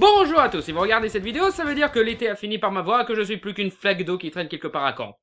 Bonjour à tous, si vous regardez cette vidéo, ça veut dire que l'été a fini par m'avoir et que je suis plus qu'une flaque d'eau qui traîne quelque part à Caen.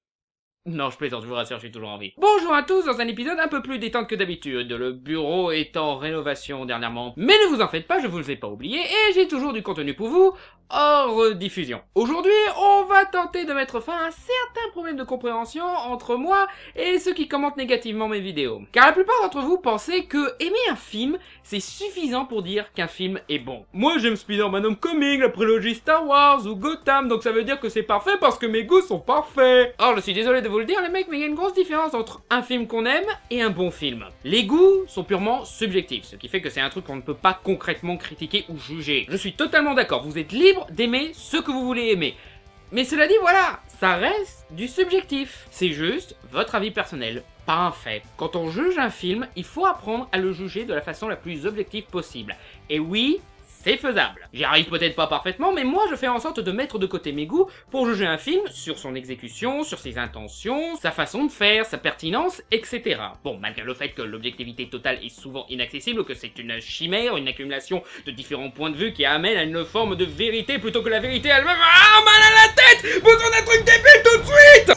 Non, je plaisante, je vous rassure, je suis toujours en vie. Bonjour à tous dans un épisode un peu plus détente que d'habitude, le bureau est en rénovation dernièrement. Mais ne vous en faites pas, je vous ai pas oublié et j'ai toujours du contenu pour vous, hors diffusion. Aujourd'hui, on va tenter de mettre fin à un certain problème de compréhension entre moi et ceux qui commentent négativement mes vidéos. Car la plupart d'entre vous pensez que aimer un film, c'est suffisant pour dire qu'un film est bon. Moi j'aime Spider-Man Homecoming, la prélogie Star Wars ou Gotham, donc ça veut dire que c'est parfait parce que mes goûts sont parfaits. Or je suis désolé de vous le dire les mecs, mais il y a une grosse différence entre un film qu'on aime et un bon film. Les goûts sont purement subjectifs, ce qui fait que c'est un truc qu'on ne peut pas concrètement critiquer ou juger. Je suis totalement d'accord, vous êtes libre d'aimer ce que vous voulez aimer. Mais cela dit, voilà, ça reste du subjectif. C'est juste votre avis personnel, pas un fait. Quand on juge un film, il faut apprendre à le juger de la façon la plus objective possible. Et oui, c'est faisable. J'y arrive peut-être pas parfaitement, mais moi je fais en sorte de mettre de côté mes goûts pour juger un film sur son exécution, sur ses intentions, sa façon de faire, sa pertinence, etc. Bon, malgré le fait que l'objectivité totale est souvent inaccessible, que c'est une chimère, une accumulation de différents points de vue qui amène à une forme de vérité plutôt que la vérité elle-même. Ah, mal à la tête! Besoin d'un truc débile tout de suite!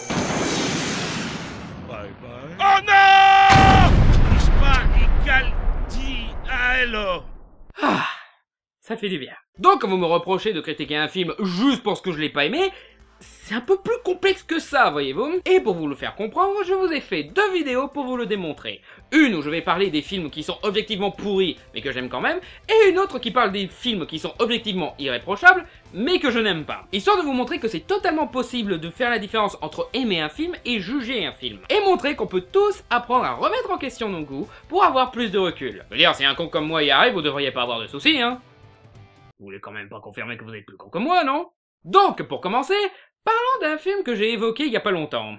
Bye bye. Oh non! Ich war egal die Allo. Ah, ça fait du bien. Donc quand vous me reprochez de critiquer un film juste parce que je l'ai pas aimé, c'est un peu plus complexe que ça, voyez-vous. Et pour vous le faire comprendre, je vous ai fait 2 vidéos pour vous le démontrer. Une où je vais parler des films qui sont objectivement pourris, mais que j'aime quand même, et une autre qui parle des films qui sont objectivement irréprochables, mais que je n'aime pas. Histoire de vous montrer que c'est totalement possible de faire la différence entre aimer un film et juger un film. Et montrer qu'on peut tous apprendre à remettre en question nos goûts pour avoir plus de recul. Je veux dire, si un con comme moi y arrive, vous devriez pas avoir de soucis, hein. Vous voulez quand même pas confirmer que vous êtes plus con que moi, non? Donc, pour commencer, parlons d'un film que j'ai évoqué il y a pas longtemps.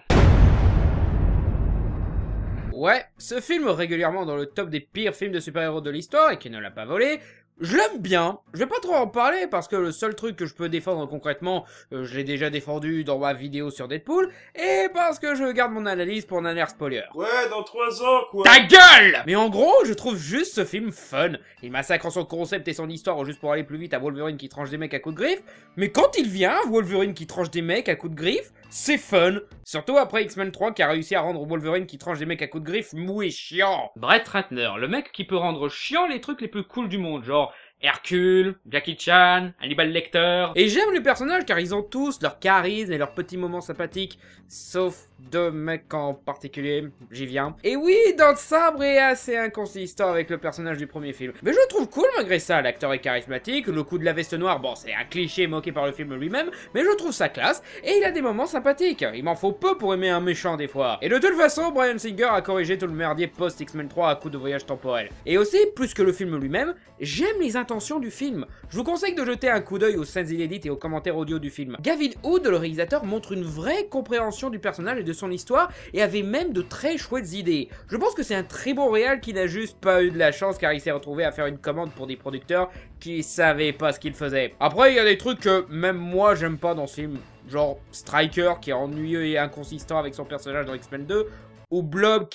Ouais, ce film régulièrement dans le top des pires films de super-héros de l'histoire et qui ne l'a pas volé, je l'aime bien. Je vais pas trop en parler parce que le seul truc que je peux défendre concrètement, je l'ai déjà défendu dans ma vidéo sur Deadpool, et parce que je garde mon analyse pour un air spoiler. Ouais, dans 3 ans, quoi. Ta gueule! Mais en gros, je trouve juste ce film fun. Il massacre son concept et son histoire juste pour aller plus vite à Wolverine qui tranche des mecs à coups de griffe, mais quand il vient, Wolverine qui tranche des mecs à coups de griffe, c'est fun. Surtout après X-Men 3 qui a réussi à rendre Wolverine qui tranche des mecs à coups de griffe mou et chiant. Brett Ratner, le mec qui peut rendre chiant les trucs les plus cool du monde, genre Hercule, Jackie Chan, Hannibal Lecter. Et j'aime les personnages car ils ont tous leur charisme et leurs petits moments sympathiques, sauf 2 mecs en particulier, j'y viens. Et oui, Dent Sabre est assez inconsistant avec le personnage du premier film. Mais je le trouve cool malgré ça, l'acteur est charismatique, le coup de la veste noire, bon c'est un cliché moqué par le film lui-même, mais je trouve ça classe, et il a des moments sympathiques. Il m'en faut peu pour aimer un méchant des fois. Et de toute façon, Bryan Singer a corrigé tout le merdier post-X-Men 3 à coup de voyage temporel. Et aussi, plus que le film lui-même, j'aime les intentions du film. Je vous conseille de jeter un coup d'œil aux scènes inédites et aux commentaires audio du film. Gavin Hood, le réalisateur, montre une vraie compréhension du personnage et de son histoire et avait même de très chouettes idées. Je pense que c'est un très bon réal qui n'a juste pas eu de la chance car il s'est retrouvé à faire une commande pour des producteurs qui savaient pas ce qu'ils faisaient. Après, il y a des trucs que même moi j'aime pas dans ce film. Genre Stryker qui est ennuyeux et inconsistant avec son personnage dans X-Men 2 ou Blob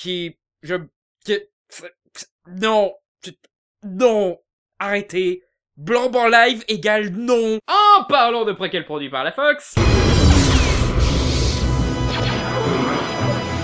non, arrêtez. Blob en live égale non. En parlant de préquel produit par la Fox.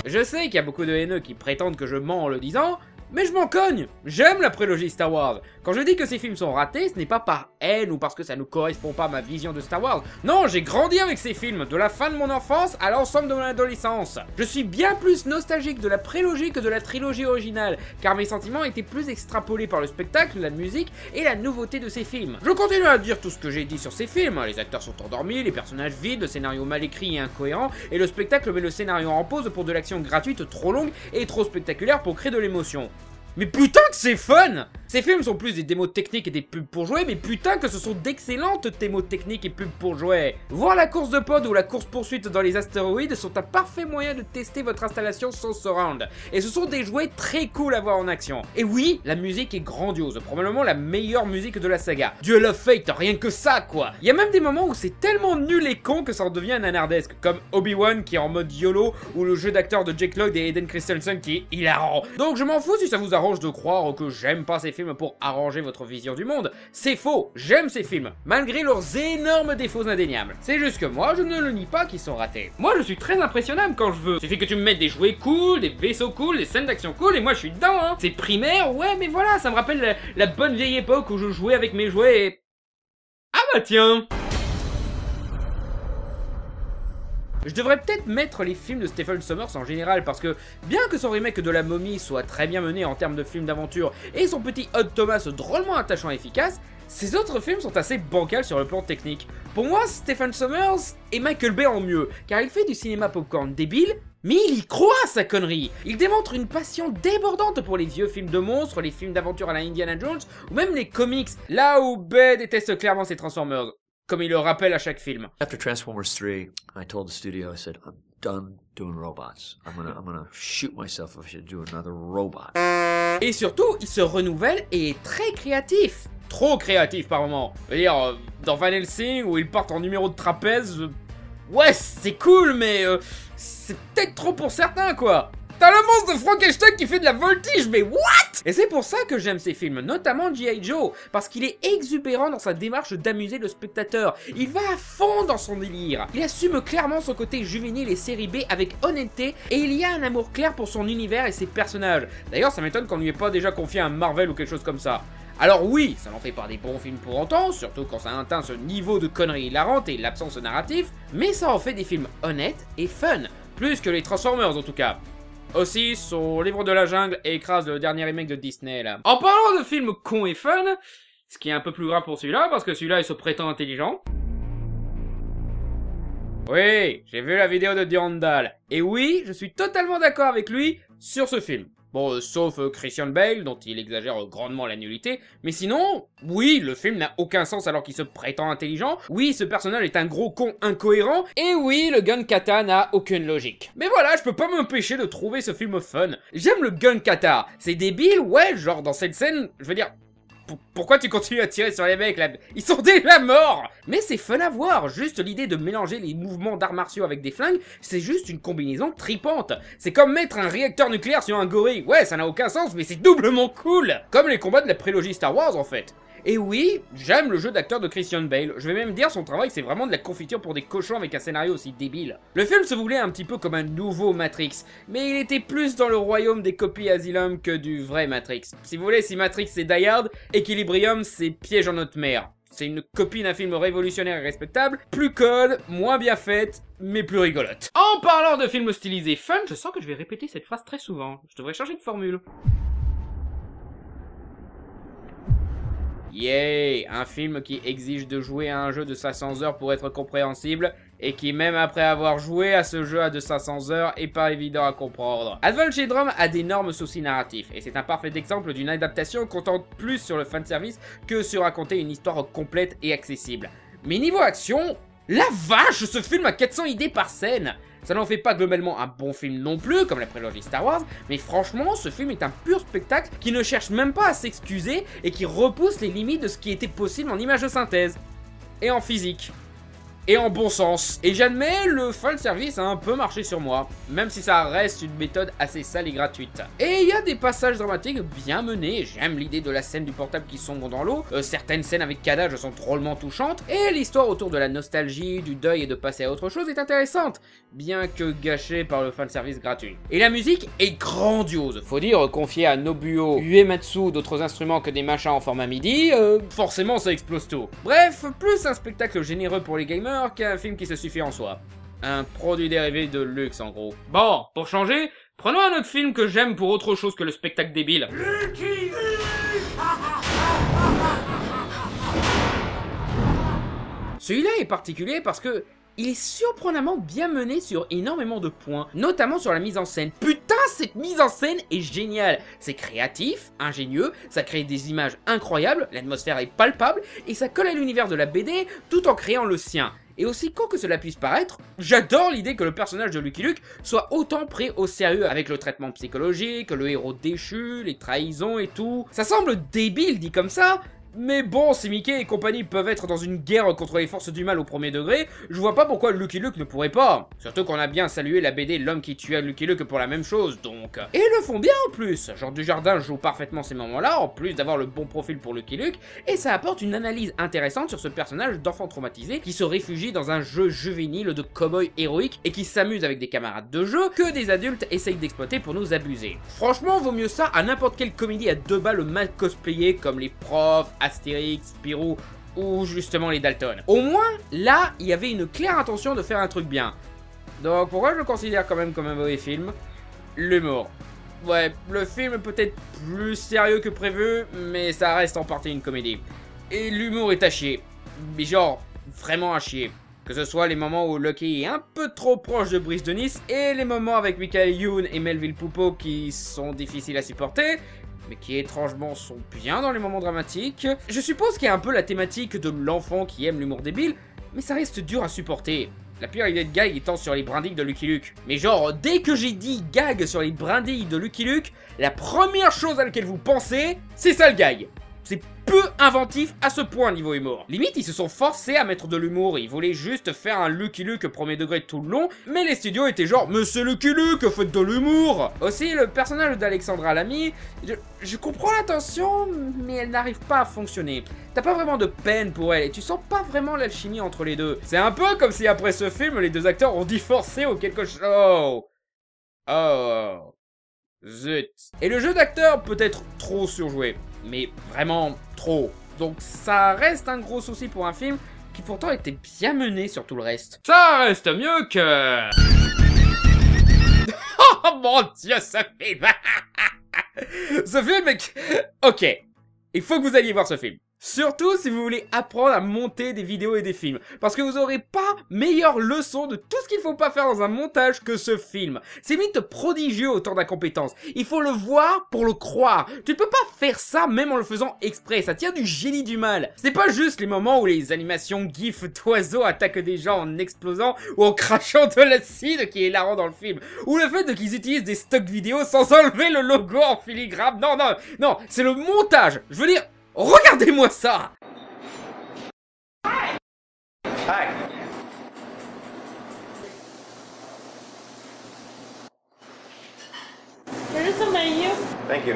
Je sais qu'il y a beaucoup de haineux qui prétendent que je mens en le disant, mais je m'en cogne. J'aime la prélogie Star Wars. Quand je dis que ces films sont ratés, ce n'est pas par haine ou parce que ça ne correspond pas à ma vision de Star Wars. Non, j'ai grandi avec ces films, de la fin de mon enfance à l'ensemble de mon adolescence. Je suis bien plus nostalgique de la prélogie que de la trilogie originale, car mes sentiments étaient plus extrapolés par le spectacle, la musique et la nouveauté de ces films. Je continue à dire tout ce que j'ai dit sur ces films. Les acteurs sont endormis, les personnages vides, le scénario mal écrit et incohérent, et le spectacle met le scénario en pause pour de l'action gratuite trop longue et trop spectaculaire pour créer de l'émotion. Mais putain que c'est fun! Ces films sont plus des démos techniques et des pubs pour jouer, mais putain que ce sont d'excellentes démos techniques et pubs pour jouer. Voir la course de pod ou la course poursuite dans les astéroïdes sont un parfait moyen de tester votre installation sans surround. Et ce sont des jouets très cool à voir en action. Et oui, la musique est grandiose, probablement la meilleure musique de la saga. Duel of Fate, rien que ça quoi. Il y a même des moments où c'est tellement nul et con que ça en devient nanardesque, comme Obi-Wan qui est en mode YOLO, ou le jeu d'acteur de Jake Lloyd et Hayden Christensen qui est hilarant. Donc je m'en fous si ça vous arrange de croire que j'aime pas ces films pour arranger votre vision du monde. C'est faux, j'aime ces films, malgré leurs énormes défauts indéniables. C'est juste que moi, je ne le nie pas qu'ils sont ratés. Moi, je suis très impressionnable quand je veux. Suffit que tu me mettes des jouets cool, des vaisseaux cool, des scènes d'action cool, et moi je suis dedans, hein. C'est primaire, ouais, mais voilà, ça me rappelle la bonne vieille époque où je jouais avec mes jouets et... Ah bah tiens! Je devrais peut-être mettre les films de Stephen Sommers en général parce que, bien que son remake de La Momie soit très bien mené en termes de films d'aventure et son petit Odd Thomas drôlement attachant et efficace, ses autres films sont assez bancals sur le plan technique. Pour moi, Stephen Sommers est Michael Bay en mieux, car il fait du cinéma popcorn débile, mais il y croit à sa connerie. Il démontre une passion débordante pour les vieux films de monstres, les films d'aventure à la Indiana Jones, ou même les comics, là où Bay déteste clairement ses Transformers. Comme il le rappelle à chaque film. After Transformers 3, I told the studio, I said, I'm done doing robots. I'm gonna shoot myself if I should do another robot. Et surtout, il se renouvelle et est très créatif. Trop créatif par moment. Je veux dire, dans Van Helsing, où ils partent en numéro de trapèze, ouais, c'est cool, mais c'est peut-être trop pour certains, quoi. T'as le monstre de Frankenstein qui fait de la voltige, mais what? Et c'est pour ça que j'aime ces films, notamment G.I. Joe, parce qu'il est exubérant dans sa démarche d'amuser le spectateur. Il va à fond dans son délire. Il assume clairement son côté juvénile et série B avec honnêteté, et il y a un amour clair pour son univers et ses personnages. D'ailleurs, ça m'étonne qu'on lui ait pas déjà confié un Marvel ou quelque chose comme ça. Alors oui, ça n'en fait pas des bons films pour autant, surtout quand ça atteint ce niveau de conneries hilarantes et l'absence de narratif, mais ça en fait des films honnêtes et fun, plus que les Transformers en tout cas. Aussi, son livre de la jungle écrase le dernier remake de Disney là. En parlant de films cons et fun, ce qui est un peu plus grave pour celui-là, parce que celui-là il se prétend intelligent. Oui, j'ai vu la vidéo de Durandal, et oui, je suis totalement d'accord avec lui sur ce film. Bon, sauf Christian Bale, dont il exagère grandement la nullité, mais sinon, oui, le film n'a aucun sens alors qu'il se prétend intelligent, oui, ce personnage est un gros con incohérent, et oui, le gun kata n'a aucune logique. Mais voilà, je peux pas m'empêcher de trouver ce film fun. J'aime le gun kata, c'est débile, ouais, genre dans cette scène, je veux dire... Pourquoi tu continues à tirer sur les mecs là? Ils sont déjà morts! Mais c'est fun à voir, juste l'idée de mélanger les mouvements d'arts martiaux avec des flingues, c'est juste une combinaison tripante. C'est comme mettre un réacteur nucléaire sur un gorille, ouais ça n'a aucun sens mais c'est doublement cool! Comme les combats de la prélogie Star Wars en fait. Et oui, j'aime le jeu d'acteur de Christian Bale, je vais même dire son travail c'est vraiment de la confiture pour des cochons avec un scénario aussi débile. Le film se voulait un petit peu comme un nouveau Matrix, mais il était plus dans le royaume des copies Asylum que du vrai Matrix. Si vous voulez, si Matrix c'est Die Hard, Equilibrium c'est Piège en haute mer. C'est une copie d'un film révolutionnaire et respectable, plus code, moins bien faite, mais plus rigolote. En parlant de films stylisés fun, je sens que je vais répéter cette phrase très souvent, je devrais changer de formule. Yay, un film qui exige de jouer à un jeu de 500 heures pour être compréhensible, et qui même après avoir joué à ce jeu à de 500 heures est pas évident à comprendre. Advent Children a d'énormes soucis narratifs, et c'est un parfait exemple d'une adaptation comptant plus sur le fanservice que sur raconter une histoire complète et accessible. Mais niveau action, la vache, ce film a 400 idées par scène. Ça n'en fait pas globalement un bon film non plus, comme la prélogie Star Wars, mais franchement, ce film est un pur spectacle qui ne cherche même pas à s'excuser et qui repousse les limites de ce qui était possible en images de synthèse. Et en physique. Et en bon sens. Et j'admets, le fanservice a un peu marché sur moi, même si ça reste une méthode assez sale et gratuite. Et il y a des passages dramatiques bien menés, j'aime l'idée de la scène du portable qui sombre dans l'eau, certaines scènes avec Kadaj sont drôlement touchantes, et l'histoire autour de la nostalgie, du deuil et de passer à autre chose est intéressante, bien que gâchée par le fanservice gratuit. Et la musique est grandiose, faut dire, confiée à Nobuo Uematsu d'autres instruments que des machins en format MIDI, forcément ça explose tout. Bref, plus un spectacle généreux pour les gamers qu'un film qui se suffit en soi. Un produit dérivé de luxe en gros. Bon, pour changer, prenons un autre film que j'aime pour autre chose que le spectacle débile. Celui-là est particulier parce que il est surprenamment bien mené sur énormément de points, notamment sur la mise en scène. Putain, cette mise en scène est géniale. C'est créatif, ingénieux, ça crée des images incroyables, l'atmosphère est palpable, et ça colle à l'univers de la BD tout en créant le sien. Et aussi con que cela puisse paraître, j'adore l'idée que le personnage de Lucky Luke soit autant pris au sérieux avec le traitement psychologique, le héros déchu, les trahisons et tout. Ça semble débile dit comme ça, Mais bon, si Mickey et compagnie peuvent être dans une guerre contre les forces du mal au premier degré, je vois pas pourquoi Lucky Luke ne pourrait pas. Surtout qu'on a bien salué la BD L'homme qui tua Lucky Luke pour la même chose, donc... Et ils le font bien en plus. Jean Dujardin joue parfaitement ces moments-là, en plus d'avoir le bon profil pour Lucky Luke, et ça apporte une analyse intéressante sur ce personnage d'enfant traumatisé qui se réfugie dans un jeu juvénile de cow-boy héroïque et qui s'amuse avec des camarades de jeu que des adultes essayent d'exploiter pour nous abuser. Franchement, vaut mieux ça à n'importe quelle comédie à 2 balles mal cosplayée comme les profs, Astérix, Spirou ou justement les Dalton. Au moins, là, il y avait une claire intention de faire un truc bien. Donc pourquoi je le considère quand même comme un mauvais film? L'humour. Ouais, le film est peut-être plus sérieux que prévu, mais ça reste en partie une comédie. Et l'humour est à chier. Mais genre, vraiment à chier. Que ce soit les moments où Lucky est un peu trop proche de Brice de Nice, et les moments avec Michael Youn et Melville Poupeau qui sont difficiles à supporter, mais qui étrangement sont bien dans les moments dramatiques. Je suppose qu'il y a un peu la thématique de l'enfant qui aime l'humour débile, mais ça reste dur à supporter. La pire idée de gag étant sur les brindilles de Lucky Luke. Mais genre, dès que j'ai dit gag sur les brindilles de Lucky Luke, la première chose à laquelle vous pensez, c'est ça le gag. C'est peu inventif à ce point niveau humour. Limite, ils se sont forcés à mettre de l'humour, ils voulaient juste faire un Lucky Luke premier degré tout le long, mais les studios étaient genre « Mais c'est Lucky Luke, faites de l'humour !» Aussi, le personnage d'Alexandra Lamy, je comprends l'intention, mais elle n'arrive pas à fonctionner. T'as pas vraiment de peine pour elle, et tu sens pas vraiment l'alchimie entre les deux. C'est un peu comme si après ce film, les deux acteurs ont divorcé ou quelque chose. Oh. Zut. Et le jeu d'acteur peut être trop surjoué. Mais vraiment trop. Donc ça reste un gros souci pour un film qui pourtant était bien mené sur tout le reste. Ça reste mieux que... Oh mon dieu, ce film. Ce film est... Ok, il faut que vous alliez voir ce film. Surtout si vous voulez apprendre à monter des vidéos et des films. Parce que vous aurez pas meilleure leçon de tout ce qu'il faut pas faire dans un montage que ce film. C'est limite prodigieux autant d'incompétence. Il faut le voir pour le croire. Tu ne peux pas faire ça même en le faisant exprès. Ça tient du génie du mal. C'est pas juste les moments où les animations gifs d'oiseaux attaquent des gens en explosant ou en crachant de l'acide qui est hilarant dans le film. Ou le fait qu'ils utilisent des stocks vidéo sans enlever le logo en filigrane. Non, c'est le montage. Je veux dire... Regardez-moi ça! Hi. Here's the menu. Thank you.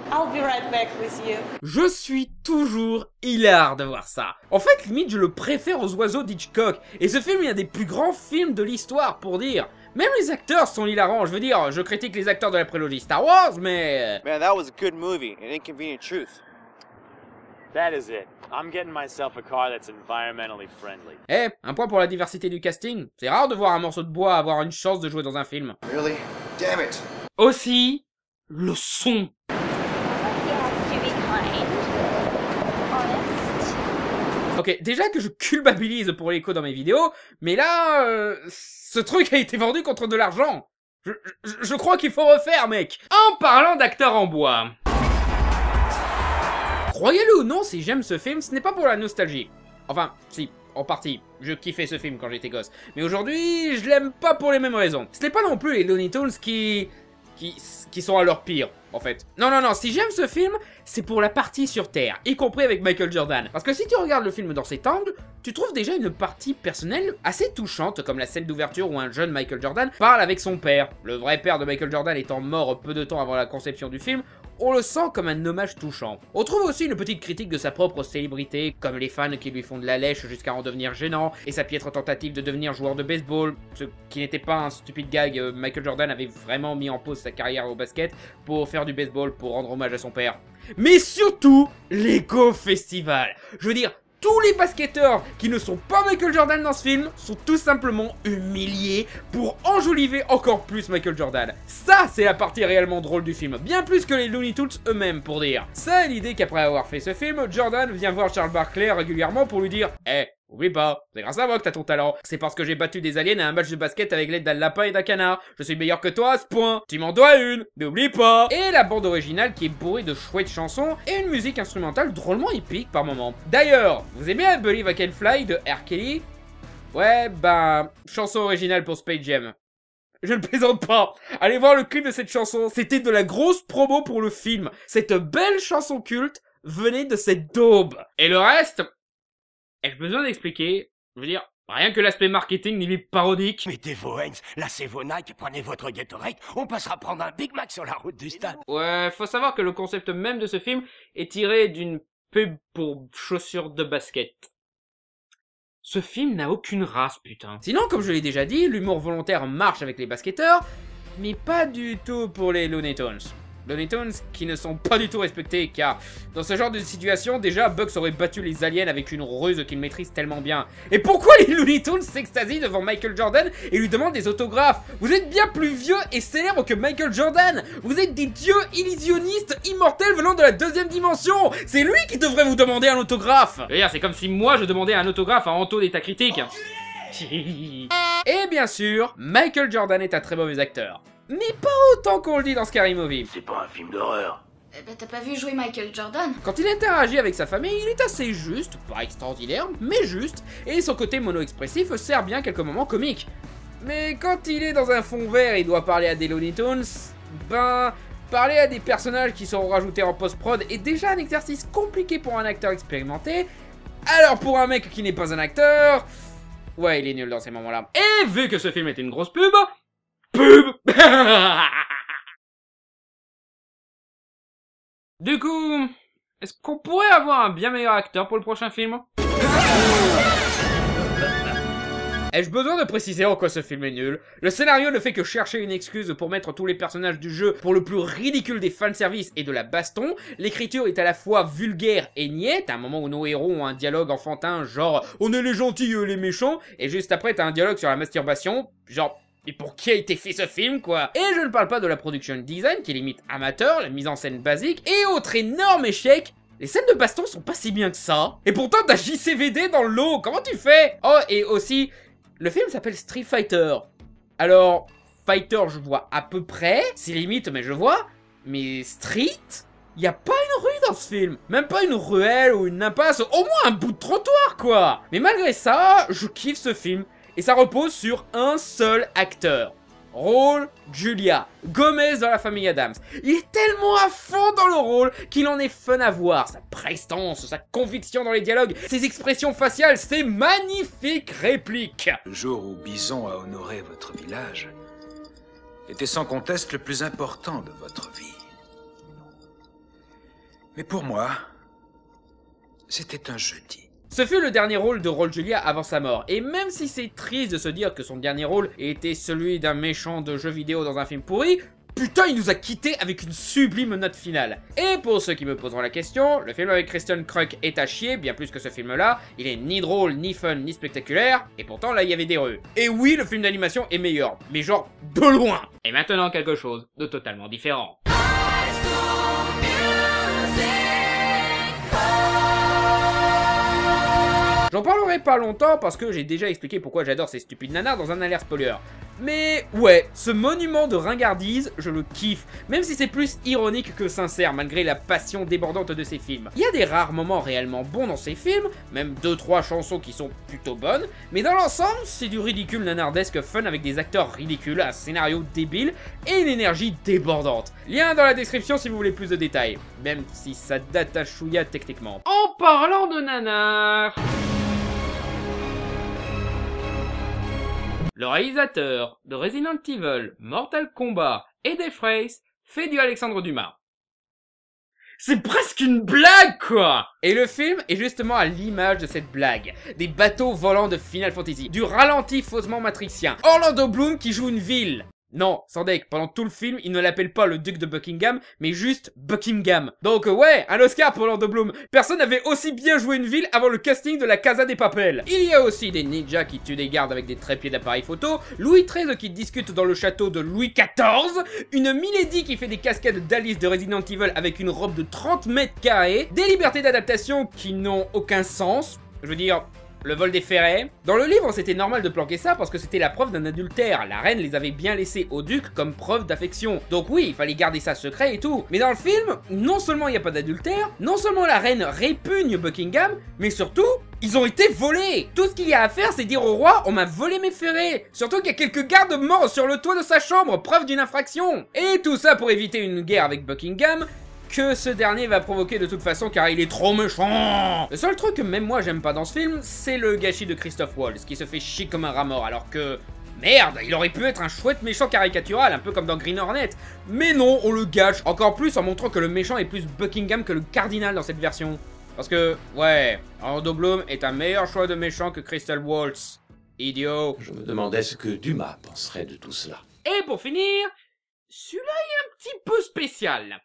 I'll be right back with you. Je suis toujours hilar de voir ça. En fait, limite, je le préfère aux oiseaux d'Hitchcock. Et ce film est un des plus grands films de l'histoire, pour dire. Même les acteurs sont hilarants. Je veux dire, je critique les acteurs de la prélogie Star Wars, mais... Man, that was a good movie, an inconvenient truth. That is it. I'm getting myself a car that's environmentally friendly. Eh, un point pour la diversité du casting. C'est rare de voir un morceau de bois avoir une chance de jouer dans un film. Really? Damn it. Aussi, le son. Ok, déjà que je culpabilise pour l'écho dans mes vidéos, mais là, ce truc a été vendu contre de l'argent. Je crois qu'il faut refaire, mec. En parlant d'acteurs en bois... Croyez-le ou non, si j'aime ce film, ce n'est pas pour la nostalgie. Enfin, si, en partie. Je kiffais ce film quand j'étais gosse. Mais aujourd'hui, je l'aime pas pour les mêmes raisons. Ce n'est pas non plus les Looney Tunes qui sont à leur pire, en fait. Non, si j'aime ce film, c'est pour la partie sur Terre, y compris avec Michael Jordan. Parce que si tu regardes le film dans cet angle, tu trouves déjà une partie personnelle assez touchante, comme la scène d'ouverture où un jeune Michael Jordan parle avec son père. Le vrai père de Michael Jordan étant mort peu de temps avant la conception du film, on le sent comme un hommage touchant. On trouve aussi une petite critique de sa propre célébrité, comme les fans qui lui font de la lèche jusqu'à en devenir gênant, et sa piètre tentative de devenir joueur de baseball, ce qui n'était pas un stupide gag. Michael Jordan avait vraiment mis en pause sa carrière au basket pour faire du baseball, pour rendre hommage à son père. Mais surtout, l'Ego Festival. Je veux dire, tous les basketteurs qui ne sont pas Michael Jordan dans ce film sont tout simplement humiliés pour enjoliver encore plus Michael Jordan. Ça, c'est la partie réellement drôle du film, bien plus que les Looney Tunes eux-mêmes, pour dire. Ça, l'idée qu'après avoir fait ce film, Jordan vient voir Charles Barkley régulièrement pour lui dire « Eh, oublie pas, c'est grâce à moi que t'as ton talent. C'est parce que j'ai battu des aliens à un match de basket avec l'aide d'un lapin et d'un canard. Je suis meilleur que toi à ce point. Tu m'en dois une, n'oublie pas. » Et la bande originale qui est bourrée de chouettes chansons et une musique instrumentale drôlement épique par moments. D'ailleurs, vous aimez I Believe I Can Fly de R. Kelly? Ouais, ben, chanson originale pour Space Jam. Je ne plaisante pas. Allez voir le clip de cette chanson. C'était de la grosse promo pour le film. Cette belle chanson culte venait de cette daube. Et le reste, ai-je besoin d'expliquer? Je veux dire, rien que l'aspect marketing limite parodique. Mettez vos Heinz, lacez vos Nike, prenez votre Gatorade, on passera prendre un Big Mac sur la route du stade. Ouais, faut savoir que le concept même de ce film est tiré d'une pub pour chaussures de basket. Ce film n'a aucune race, putain. Sinon, comme je l'ai déjà dit, l'humour volontaire marche avec les basketteurs, mais pas du tout pour les Looney Tunes. Looney Tunes qui ne sont pas du tout respectés, car dans ce genre de situation, déjà, Bugs aurait battu les aliens avec une ruse qu'il maîtrise tellement bien. Et pourquoi les Looney Tunes s'extasient devant Michael Jordan et lui demandent des autographes? Vous êtes bien plus vieux et célèbre que Michael Jordan. Vous êtes des dieux illusionnistes immortels venant de la deuxième dimension. C'est lui qui devrait vous demander un autographe. D'ailleurs, c'est comme si moi je demandais un autographe à Anto d'État Critique. Et bien sûr, Michael Jordan est un très mauvais acteur. Mais pas autant qu'on le dit dans Scary Movie. C'est pas un film d'horreur. Bah t'as pas vu jouer Michael Jordan? Quand il interagit avec sa famille, il est assez juste, pas extraordinaire, mais juste, et son côté mono-expressif sert bien quelques moments comiques. Mais quand il est dans un fond vert et doit parler à des Looney Tunes, ben, parler à des personnages qui seront rajoutés en post-prod est déjà un exercice compliqué pour un acteur expérimenté, alors pour un mec qui n'est pas un acteur, ouais, il est nul dans ces moments-là. Et vu que ce film était une grosse pub, Du coup, est-ce qu'on pourrait avoir un bien meilleur acteur pour le prochain film? Ai-je besoin de préciser en quoi ce film est nul? Le scénario ne fait que chercher une excuse pour mettre tous les personnages du jeu pour le plus ridicule des fanservice et de la baston. L'écriture est à la fois vulgaire et niette, à un moment où nos héros ont un dialogue enfantin genre « on est les gentils et les méchants » et juste après t'as un dialogue sur la masturbation, genre... Et pour qui a été fait ce film, quoi? Et je ne parle pas de la production design, qui est limite amateur, la mise en scène basique, et autre énorme échec, les scènes de baston sont pas si bien que ça. Et pourtant, t'as JCVD dans le lot, comment tu fais? Oh, et aussi, le film s'appelle Street Fighter. Alors, Fighter, je vois à peu près, c'est limite, mais je vois, mais Street? Y a pas une rue dans ce film, même pas une ruelle ou une impasse, au moins un bout de trottoir, quoi. Mais malgré ça, je kiffe ce film. Et ça repose sur un seul acteur. Raul Julia, Gomez dans la famille Adams. Il est tellement à fond dans le rôle qu'il en est fun à voir. Sa prestance, sa conviction dans les dialogues, ses expressions faciales, ses magnifiques répliques. Le jour où Bison a honoré votre village était sans conteste le plus important de votre vie. Mais pour moi, c'était un jeudi. Ce fut le dernier rôle de Raul Julia avant sa mort, et même si c'est triste de se dire que son dernier rôle était celui d'un méchant de jeu vidéo dans un film pourri, putain il nous a quittés avec une sublime note finale. Et pour ceux qui me poseront la question, le film avec Kristen Kruk est à chier, bien plus que ce film là, il est ni drôle, ni fun, ni spectaculaire, et pourtant là il y avait des rues. Et oui, le film d'animation est meilleur, mais genre de loin. Et maintenant quelque chose de totalement différent. J'en parlerai pas longtemps parce que j'ai déjà expliqué pourquoi j'adore ces stupides nanas dans un alert spoiler. Mais ouais, ce monument de ringardise, je le kiffe, même si c'est plus ironique que sincère malgré la passion débordante de ces films. Il y a des rares moments réellement bons dans ces films, même 2-3 chansons qui sont plutôt bonnes, mais dans l'ensemble, c'est du ridicule nanardesque fun avec des acteurs ridicules, un scénario débile et une énergie débordante. Lien dans la description si vous voulez plus de détails, même si ça date à chouïa techniquement. En parlant de nanars... Le réalisateur de Resident Evil, Mortal Kombat et Death Race fait du Alexandre Dumas. C'est presque une blague, quoi! Et le film est justement à l'image de cette blague. Des bateaux volants de Final Fantasy, du ralenti faussement matrixien, Orlando Bloom qui joue une ville. Non, sans deck, pendant tout le film, il ne l'appelle pas le duc de Buckingham, mais juste Buckingham. Donc ouais, un Oscar pour Orlando Bloom. Personne n'avait aussi bien joué une ville avant le casting de la Casa des Papel. Il y a aussi des ninjas qui tuent des gardes avec des trépieds d'appareils photo, Louis XIII qui discute dans le château de Louis XIV, une Milady qui fait des cascades d'Alice de Resident Evil avec une robe de 30 mètres carrés, des libertés d'adaptation qui n'ont aucun sens, je veux dire... Le vol des ferrets. Dans le livre, c'était normal de planquer ça parce que c'était la preuve d'un adultère. La reine les avait bien laissés au duc comme preuve d'affection. Donc oui, il fallait garder ça secret et tout. Mais dans le film, non seulement il n'y a pas d'adultère, non seulement la reine répugne Buckingham, mais surtout, ils ont été volés. Tout ce qu'il y a à faire, c'est dire au roi, on m'a volé mes ferrets. Surtout qu'il y a quelques gardes morts sur le toit de sa chambre, preuve d'une infraction. Et tout ça pour éviter une guerre avec Buckingham, que ce dernier va provoquer de toute façon car il est trop méchant. Le seul truc que même moi j'aime pas dans ce film, c'est le gâchis de Christophe Waltz qui se fait chier comme un rat mort alors que... Merde, il aurait pu être un chouette méchant caricatural, un peu comme dans Green Hornet. Mais non, on le gâche, encore plus en montrant que le méchant est plus Buckingham que le cardinal dans cette version. Parce que, ouais, Orlando Bloom est un meilleur choix de méchant que Christophe Waltz. Idiot. Je me demandais ce que Dumas penserait de tout cela. Et pour finir, celui-là est un petit peu spécial.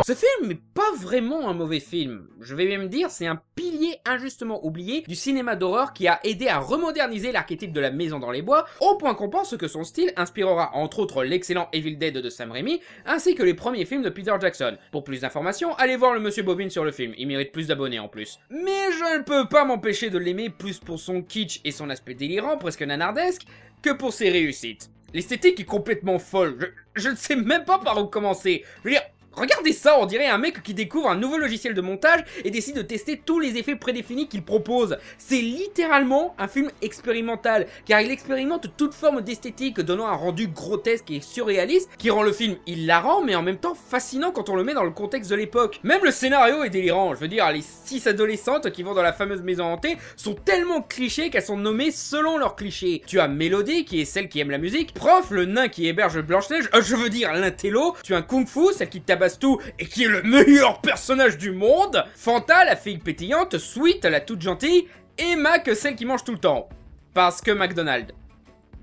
Ce film n'est pas vraiment un mauvais film. Je vais même dire, c'est un pilier injustement oublié du cinéma d'horreur qui a aidé à remoderniser l'archétype de la maison dans les bois, au point qu'on pense que son style inspirera entre autres l'excellent Evil Dead de Sam Raimi, ainsi que les premiers films de Peter Jackson. Pour plus d'informations, allez voir le Monsieur Bobine sur le film, il mérite plus d'abonnés en plus. Mais je ne peux pas m'empêcher de l'aimer plus pour son kitsch et son aspect délirant, presque nanardesque, que pour ses réussites. L'esthétique est complètement folle, je ne sais même pas par où commencer. Je veux dire, regardez ça, on dirait un mec qui découvre un nouveau logiciel de montage et décide de tester tous les effets prédéfinis qu'il propose. C'est littéralement un film expérimental, car il expérimente toute forme d'esthétique, donnant un rendu grotesque et surréaliste, qui rend le film hilarant, mais en même temps fascinant quand on le met dans le contexte de l'époque. Même le scénario est délirant, je veux dire, les 6 adolescentes qui vont dans la fameuse maison hantée sont tellement clichés qu'elles sont nommées selon leurs clichés. Tu as Mélodie, qui est celle qui aime la musique, Prof, le nain qui héberge Blanche-Neige, je veux dire l'intello, tu as un Kung Fu, celle qui tabasse tout et qui est le meilleur personnage du monde, Fanta, la fille pétillante, Sweet, la toute gentille, et Mac, celle qui mange tout le temps. Parce que McDonald's.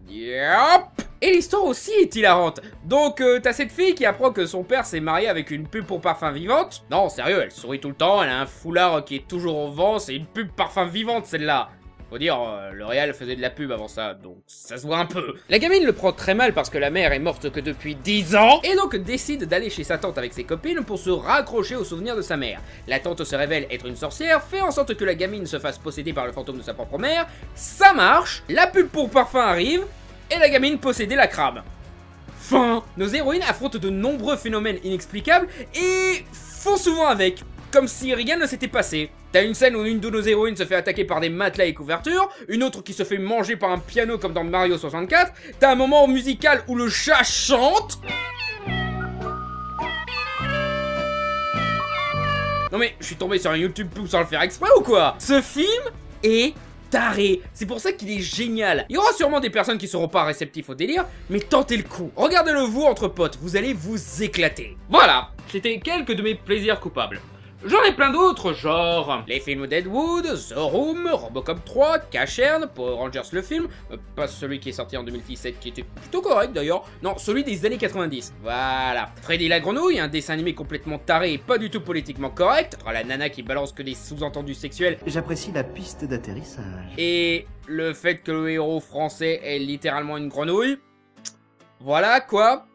Yep. Et l'histoire aussi est hilarante. Donc t'as cette fille qui apprend que son père s'est marié avec une pub pour parfum vivante. Non, sérieux, elle sourit tout le temps, elle a un foulard qui est toujours au vent, c'est une pub parfum vivante celle-là. Faut dire, L'Oréal faisait de la pub avant ça, donc ça se voit un peu. La gamine le prend très mal parce que la mère est morte que depuis 10 ans, et donc décide d'aller chez sa tante avec ses copines pour se raccrocher aux souvenirs de sa mère. La tante se révèle être une sorcière, fait en sorte que la gamine se fasse posséder par le fantôme de sa propre mère, ça marche, la pub pour parfum arrive, et la gamine possédée la crame. Fin. Nos héroïnes affrontent de nombreux phénomènes inexplicables, et font souvent avec. Comme si rien ne s'était passé. T'as une scène où une de nos héroïnes se fait attaquer par des matelas et couvertures, une autre qui se fait manger par un piano comme dans Mario 64, t'as un moment musical où le chat chante. Non mais, je suis tombé sur un YouTube sans le faire exprès ou quoi? Ce film est taré. C'est pour ça qu'il est génial. Il y aura sûrement des personnes qui seront pas réceptifs au délire, mais tentez le coup. Regardez-le vous entre potes, vous allez vous éclater. Voilà, c'était quelques de mes plaisirs coupables. J'en ai plein d'autres, genre les films Deadwood, The Room, Robocop 3, Cacherne, Power Rangers le film, pas celui qui est sorti en 2017 qui était plutôt correct d'ailleurs, non, celui des années 90, voilà. Freddy la Grenouille, un dessin animé complètement taré et pas du tout politiquement correct, la nana qui balance que des sous-entendus sexuels. J'apprécie la piste d'atterrissage. Et le fait que le héros français est littéralement une grenouille, voilà quoi.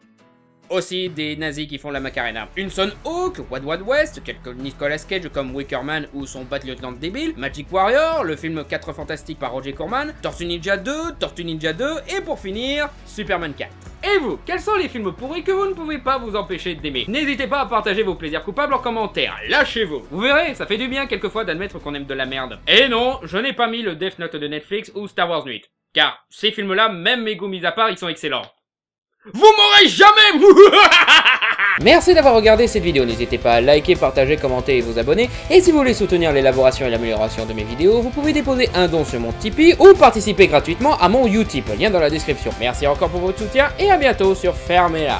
Aussi des nazis qui font la Macarena. Une Son Hawk, Wild Wild West, quelques Nicolas Cage comme Wickerman ou son Bat Lieutenant débile, Magic Warrior, le film 4 Fantastiques par Roger Corman, Tortue Ninja 2, Tortue Ninja 2 et pour finir, Superman 4. Et vous, quels sont les films pourris que vous ne pouvez pas vous empêcher d'aimer? N'hésitez pas à partager vos plaisirs coupables en commentaire, lâchez-vous. Vous verrez, ça fait du bien quelquefois d'admettre qu'on aime de la merde. Et non, je n'ai pas mis le Death Note de Netflix ou Star Wars 8. Car ces films-là, même mes goûts mis à part, ils sont excellents. Vous m'aurez jamais. Merci d'avoir regardé cette vidéo, n'hésitez pas à liker, partager, commenter et vous abonner. Et si vous voulez soutenir l'élaboration et l'amélioration de mes vidéos, vous pouvez déposer un don sur mon Tipeee ou participer gratuitement à mon Utip, lien dans la description. Merci encore pour votre soutien et à bientôt sur Fermez-la.